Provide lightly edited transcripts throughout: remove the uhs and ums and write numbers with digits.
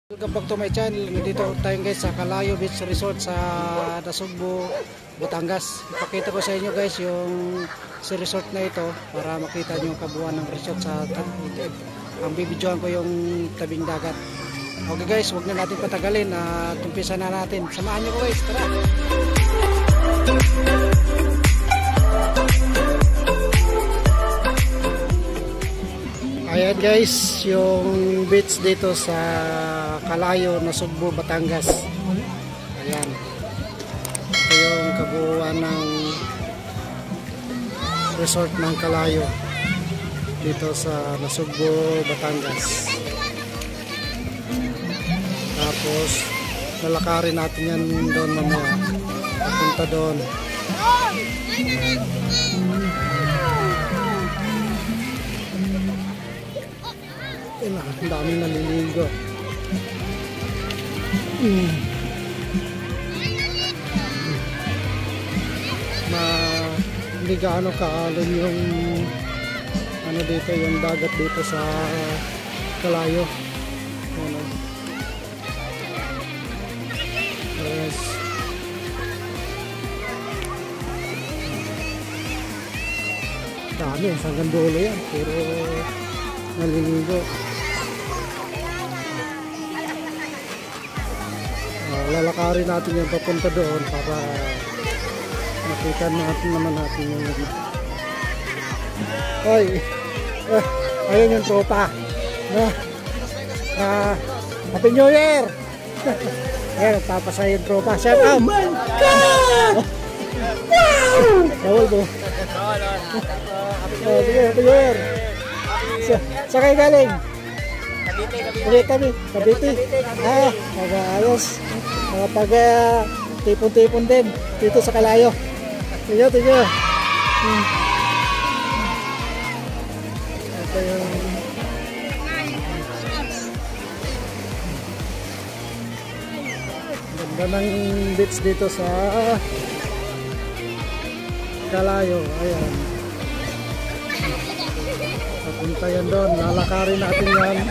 Welcome back to my channel. Nandito tayo guys sa Calayo Beach Resort sa Nasugbu, Batangas. Ipakita ko sa inyo guys yung si resort na ito para makita nyo yung kabuuan ng resort sa ang bibidyoan ko yung tabing dagat. Okay guys, huwag na natin patagalin at umpisa na natin. Samahan nyo ko guys, tara! Ayan guys, yung beach dito sa Calayo, Nasugbu, Batangas. Ayan. Ito yung kabuuan ng resort ng Calayo dito sa Nasugbu, Batangas. Tapos lalakarin natin yan doon mamaya. Papunta doon. Ayan. Ang daming naliligo. Hindi gaano kaalon yung ano dito, yung dagat dito sa Calayo. Ano. Yes. Dami, hanggang dulo yan. Pero naliligo. Lalakarin natin yung papunta doon para makita natin naman natin yung ayun yung tropa Happy New Year. Ayan, nagpapasaya yung tropa. Shout out! Oh my God! Bawal mo. Happy New Year. Sa kayo galing? Cavite. Ayos. Pag tipon-tipon din dito sa Calayo. Tingnan. Ito yung ganda ng beach dito sa Calayo. Ayan. Papunta yan doon. Lalakarin natin yan.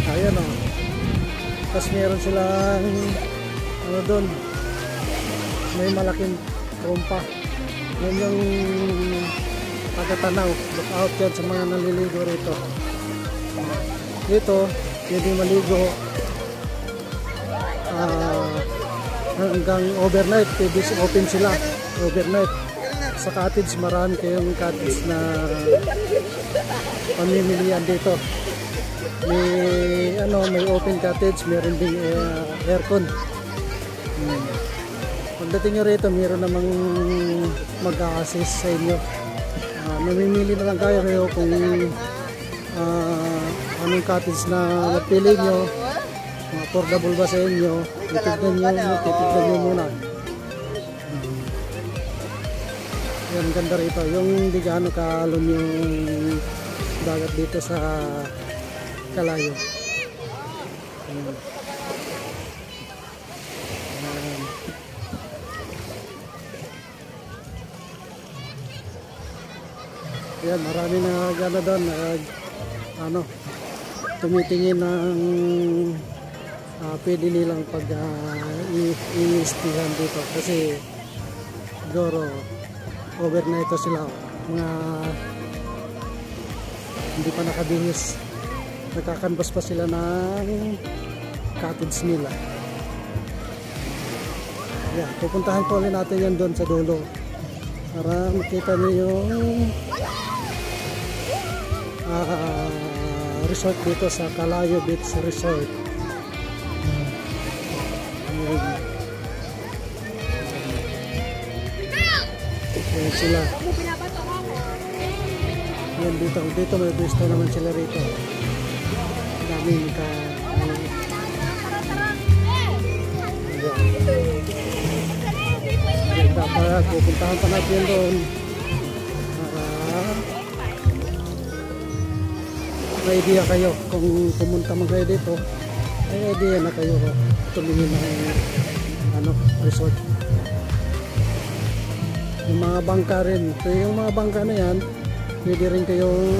Ayan o. Tapos meron silang ano doon, may malaking trompa. Yan yung pagkatanaw. Look out yan sa mga naliligo rito. Dito pwede maligo hanggang overnight. Pwede open sila overnight. Sa cottage, marami kayong cottage na pamimilian dito. May open cottage, meron ding aircon. Pagdating nyo rito, meron namang mag-a-assist sa inyo. Mamimili na lang kayo kung anong cottage na napili nyo, affordable ba sa inyo. Titignan nyo muna. Yan, ganda rito. Yung di gaano kaalon yung dagat dito sa Calayo. Yan, marami na gana doon. Tumitingin ng pwede nilang pag i-istihan dito kasi siguro overnight to sila, mga hindi pa nakabihis, nagkakanvas pa sila ng cottage nila. Yeah, pupuntahan po ulit natin yan doon sa dulo para makita niyo yung resort dito sa Calayo Beach Resort. Yan sila. Yan dito may pwesto naman sila rito. Daming dapat pupuntahan pa natin doon para may idea kayo kung pumunta man kayo dito, may idea na kayo tumingin ng resort. Yung mga bangka rin. So yung mga bangka na yan, pwede rin kayong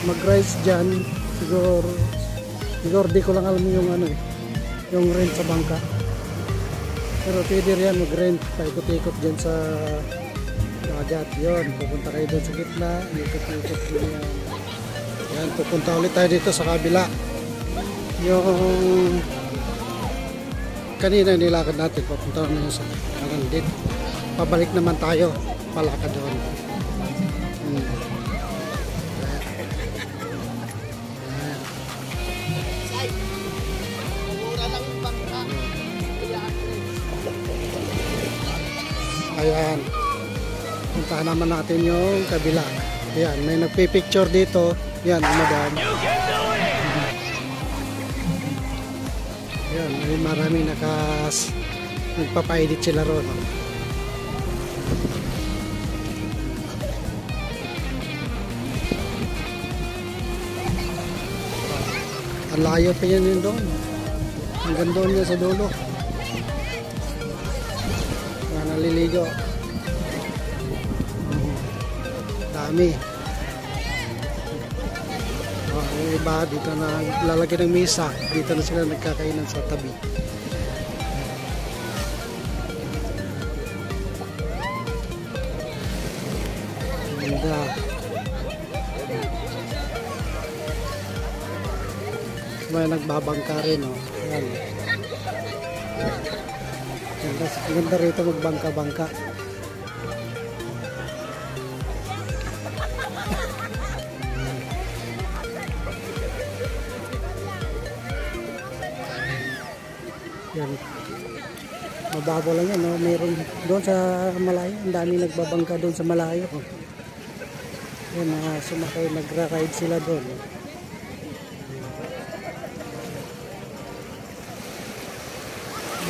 mag-rise dyan. Siguro di ko lang alam yung ano eh, yung rent sa bangka. Pero pwede rin mag-rent, paikot-ikot dyan sa dagat. Yun, pupunta kayo doon sa gitna, ikot-ikot yun yan. Yan, pupunta ulit tayo dito sa kabila. Yung kanina nilakad natin, papunta naman sa hanggang dito. Pabalik naman tayo, palakad doon. Ayan, puntahan naman natin yung kabila. Ayan, may nagpipicture dito. Yan, madam. Ayan, may maraming nagpapaedit sila ron. Ang layo pa yan yun doon. Hanggang doon yan sa dulo. Naliligo. Dami. Yung iba dito na lalagyan ng misa. Dito na sila nagkakainan sa tabi. Ganda. May nagbabangka rin, oh. Yan. Ganda rito magbangka-bangka. Yan. Mababaw lang yan, no? Meron doon sa malayo, ang dami nagbabangka doon sa malayo. Yan, sumakay, nagra-ride sila doon.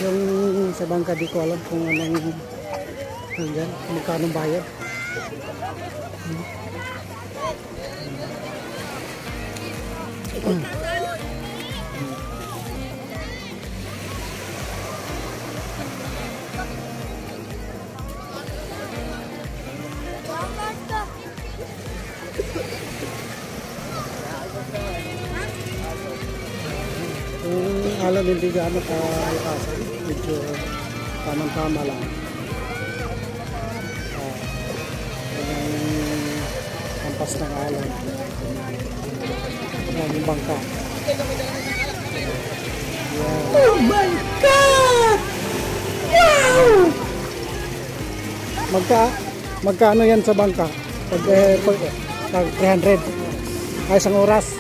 Yung sa bangka di ko alam kung anong nandyan, magkano bayad. Kung alam hindi gaano ka-alakasan, medyo tamang-tama lang. Yung ampas ng alam. Yan yung bangka. Yan. Oh my God! Wow! Magkano yan sa bangka? Pag 300. Ay, isang oras.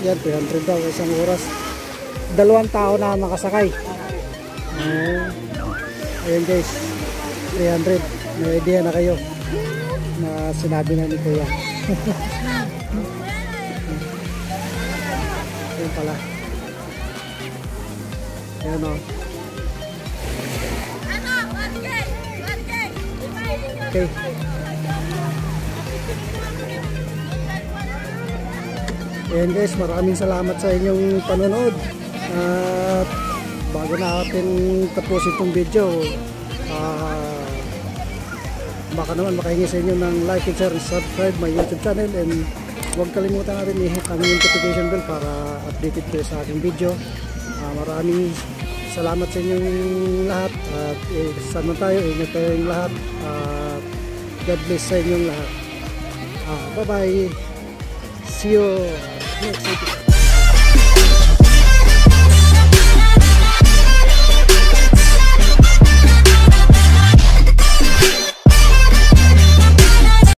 Yan, 300 daw, isang oras. 2 tao na makasakay. Ayan guys, 300. May idea na kayo na sinabi na ni Kuya. Ayan pala. Ayan o. Okay. Ayan guys, maraming salamat sa inyong panonood. At bago natin tapusin itong video, baka naman makahingi sa inyo ng like and share and subscribe my YouTube channel, and huwag kalimutan na rin i-hit ang notification bell para updated kayo sa aking video. Maraming salamat sa inyong lahat, at sana tayo, ingat tayong lahat, God bless sa inyong lahat. Bye bye, see you next video.